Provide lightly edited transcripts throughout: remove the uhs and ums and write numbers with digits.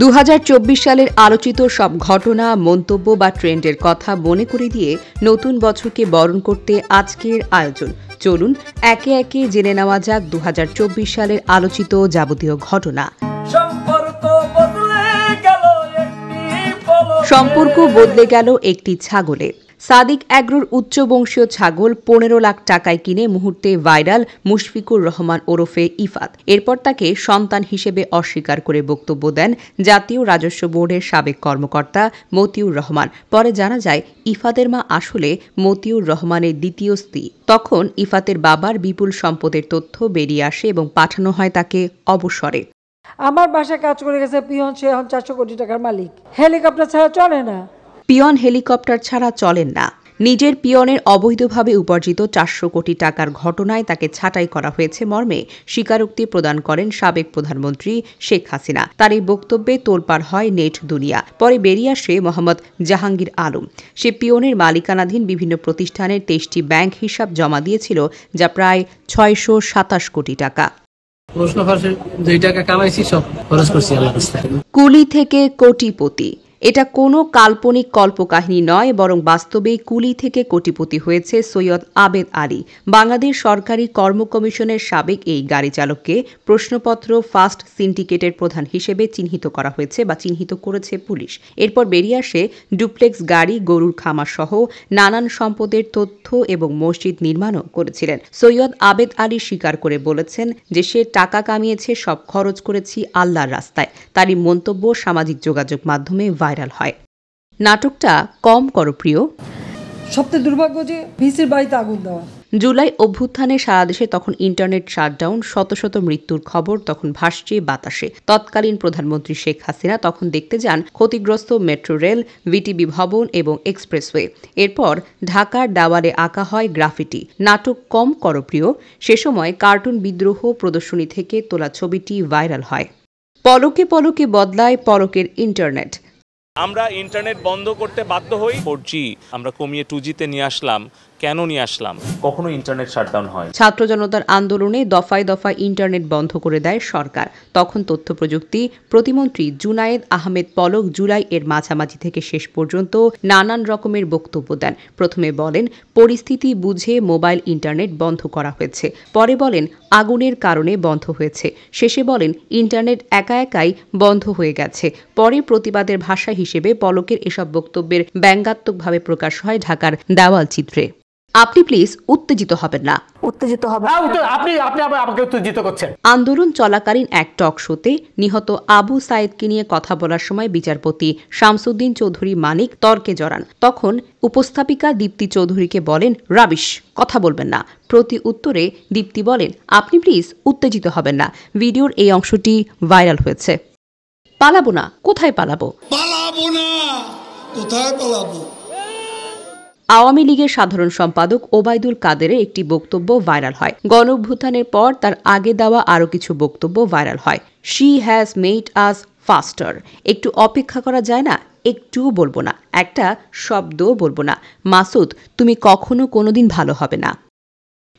2024 সালের আলোচিত সব ঘটনা, মন্তব্য বা ট্রেন্ডের কথা মনে করে দিয়ে নতুন বছরকে বরণ করতে আজকের আয়োজন। চলুন একে একে জেনে নেওয়া যাক 2024 সালের আলোচিত যাবতীয় ঘটনা। সম্পর্ক বদলে গেল একটি ছাগলে। সাদিক অ্যাগ্রোর উচ্চবংশীয় ছাগল 15 লাখ টাকায় কিনে মুহূর্তে ভাইরাল মুশফিকুর রহমান ওরফে ইফাত। এরপর তাকে সন্তান হিসেবে অস্বীকার করে বক্তব্য দেন জাতীয় রাজস্ব বোর্ডের সাবেক কর্মকর্তা মতিউর রহমান। পরে জানা যায় ইফাতের মা আসলে মতিউর রহমানের দ্বিতীয় স্ত্রী। তখন ইফাতের বাবার বিপুল সম্পদের তথ্য বেরিয়ে আসে এবং পাঠানো হয় তাকে অবসরে। আমার বাসায় কাজ করে গেছে পিয়ন, সে এখন 400 কোটি টাকার মালিক। হেলিকপ্টার ছাড়া চলে না। পিয়ন হেলিকপ্টার ছাড়া চলেন না। নিজের পিয়নের অবৈধভাবে উপার্জিত 400 কোটি টাকার ঘটনায় তাকে ছাঁটাই করা হয়েছে মর্মে স্বীকারোক্তি প্রদান করেন সাবেক প্রধানমন্ত্রী শেখ হাসিনা। তার এই বক্তব্যে তোলপাড় হয় নেট দুনিয়া। পরে বেরিয়ে আসে মোহাম্মদ জাহাঙ্গীর আলম। সে পিয়নের মালিকানাধীন বিভিন্ন প্রতিষ্ঠানের 23টি ব্যাংক হিসাব জমা দিয়েছিল, যা প্রায় 627 কোটি টাকা। কুলি থেকে কোটিপতি। এটা কোনো কাল্পনিক কল্পকাহিনী নয়, বরং বাস্তবেই কুলি থেকে কোটিপতি হয়েছে সৈয়দ আবেদ আলী। বাংলাদেশ সরকারি কর্ম কমিশনের সাবেক এই গাড়ি চালককে প্রশ্নপত্র ফাস্ট সিন্ডিকেটের প্রধান হিসেবে চিহ্নিত করা হয়েছে বা চিহ্নিত করেছে পুলিশ। এরপর বেরিয়ে আসে ডুপ্লেক্স গাড়ি, গরুর খামার সহ নানান সম্পদের তথ্য এবং মসজিদ নির্মাণও করেছিলেন। সৈয়দ আবেদ আলী স্বীকার করে বলেছেন যে সে টাকা কামিয়েছে, সব খরচ করেছি আল্লাহর রাস্তায়। তারই মন্তব্য সামাজিক যোগাযোগ মাধ্যমে ভাইরাল হয়। নাটকটা কম করো প্রিয়। সবচেয়ে দুর্ভাগ্য যে ভিসির বাড়িতে আগুন দেওয়া। জুলাই অভ্যুত্থানে সারা দেশে তখন ইন্টারনেট শাটডাউন, শত শত মৃত্যুর খবর তখন ভাসছে বাতাসে। তৎকালীন প্রধানমন্ত্রী শেখ হাসিনা তখন দেখতে যান ক্ষতিগ্রস্ত মেট্রো রেল, ভিটিবি ভবন এবং এক্সপ্রেসওয়ে। এরপর ঢাকার দেওয়ালে আঁকা হয় গ্রাফিটি। নাটক কম করো প্রিয়। সে সময় কার্টুন বিদ্রোহ প্রদর্শনী থেকে তোলা ছবিটি ভাইরাল হয়। পলকে পলকে বদলায় পলকের ইন্টারনেট। আমরা ইন্টারনেট বন্ধ করতে বাধ্য হই। 4G আমরা কমিয়ে 2G তে নিয়ে আসলাম। কেন নিয়ে আসলাম? কখনো ইন্টারনেট শাটডাউন হয়। ছাত্র জনতার আন্দোলনে দফায় দফায় ইন্টারনেট বন্ধ করে দেয় সরকার। তখন তথ্য প্রযুক্তি প্রতিমন্ত্রী জুনায়েদ আহমেদ পলক জুলাই এর মাঝামাঝি থেকে শেষ পর্যন্ত নানান রকমের বক্তব্য দেন। প্রথমে বলেন পরিস্থিতি বুঝে মোবাইল ইন্টারনেট বন্ধ করা হয়েছে, পরে বলেন আগুনের কারণে বন্ধ হয়েছে, শেষে বলেন ইন্টারনেট একা একাই বন্ধ হয়ে গেছে। পরে প্রতিবাদের ভাষা হিসেবে পলকের এসব বক্তব্যের ব্যঙ্গাত্মকভাবে প্রকাশ হয় ঢাকার দেওয়াল চিত্রে। আপনি প্লিজ উত্তেজিত হবেন না। উত্তেজিত হবে আপনি আমাকে উত্তেজিত করছেন। আন্দোলন চলাকালীন এক টক শোতে নিহত আবু সাইদকে নিয়ে কথা বলার সময় বিচারপতি শামসুদ্দিন চৌধুরী মানিক তর্কে জড়ান। তখন উপস্থাপিকা দীপ্তি চৌধুরীকে বলেন রাবিশ, কথা বলবেন না। প্রতি উত্তরে দীপ্তি বলেন আপনি প্লিজ উত্তেজিত হবেন না। ভিডিওর এই অংশটি ভাইরাল হয়েছে। পালাবো না, কোথায় পালাবো? পালাবো না, কোথায় পালাবো? আওয়ামী লীগের সাধারণ সম্পাদক ওবায়দুল কাদেরের একটি বক্তব্য ভাইরাল হয়। গণঅভ্যুত্থানের পর তার আগে দেওয়া আরও কিছু বক্তব্য ভাইরাল হয়। She has made us ফাস্টার। একটু অপেক্ষা করা যায় না? একটুও বলবো না, একটা শব্দও বলবো না। মাসুদ, তুমি কখনো কোনোদিন ভালো হবে না।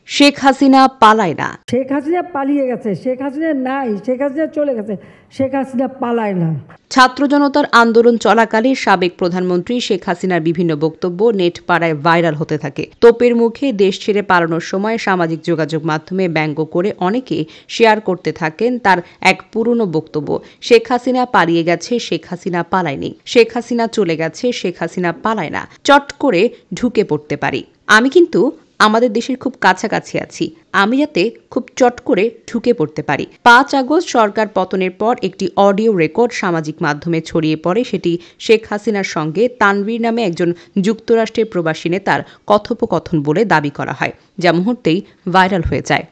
শেখ হাসিনা পালায় না। শেখ হাসিনা পালিয়ে গেছে, শেখ হাসিনা নাই, শেখ হাসিনা চলে গেছে, শেখ হাসিনা পালায় না। ছাত্র জনতার আন্দোলন চলাকালে সাবেক প্রধানমন্ত্রী শেখ হাসিনার বিভিন্ন বক্তব্য নেট পাড়ায় ভাইরাল হতে থাকে। তোপের মুখে দেশ ছেড়ে পালানোর সময় সামাজিক যোগাযোগ মাধ্যমে ব্যঙ্গ করে অনেকে শেয়ার করতে থাকেন তার এক পুরনো বক্তব্য। শেখ হাসিনা পালিয়ে গেছে, শেখ হাসিনা পালায়নি। শেখ হাসিনা চলে গেছে, শেখ হাসিনা পালায় না। চট করে ঢুকে পড়তে পারি। আমি কিন্তু আমাদের দেশের খুব কাছাকাছি আছি, আমি যাতে খুব চট করে ঢুকে পড়তে পারি। 5 আগস্ট সরকার পতনের পর একটি অডিও রেকর্ড সামাজিক মাধ্যমে ছড়িয়ে পড়ে। সেটি শেখ হাসিনার সঙ্গে তানভীর নামে একজন যুক্তরাষ্ট্রের প্রবাসী নেতার কথোপকথন বলে দাবি করা হয়, যা মুহূর্তেই ভাইরাল হয়ে যায়।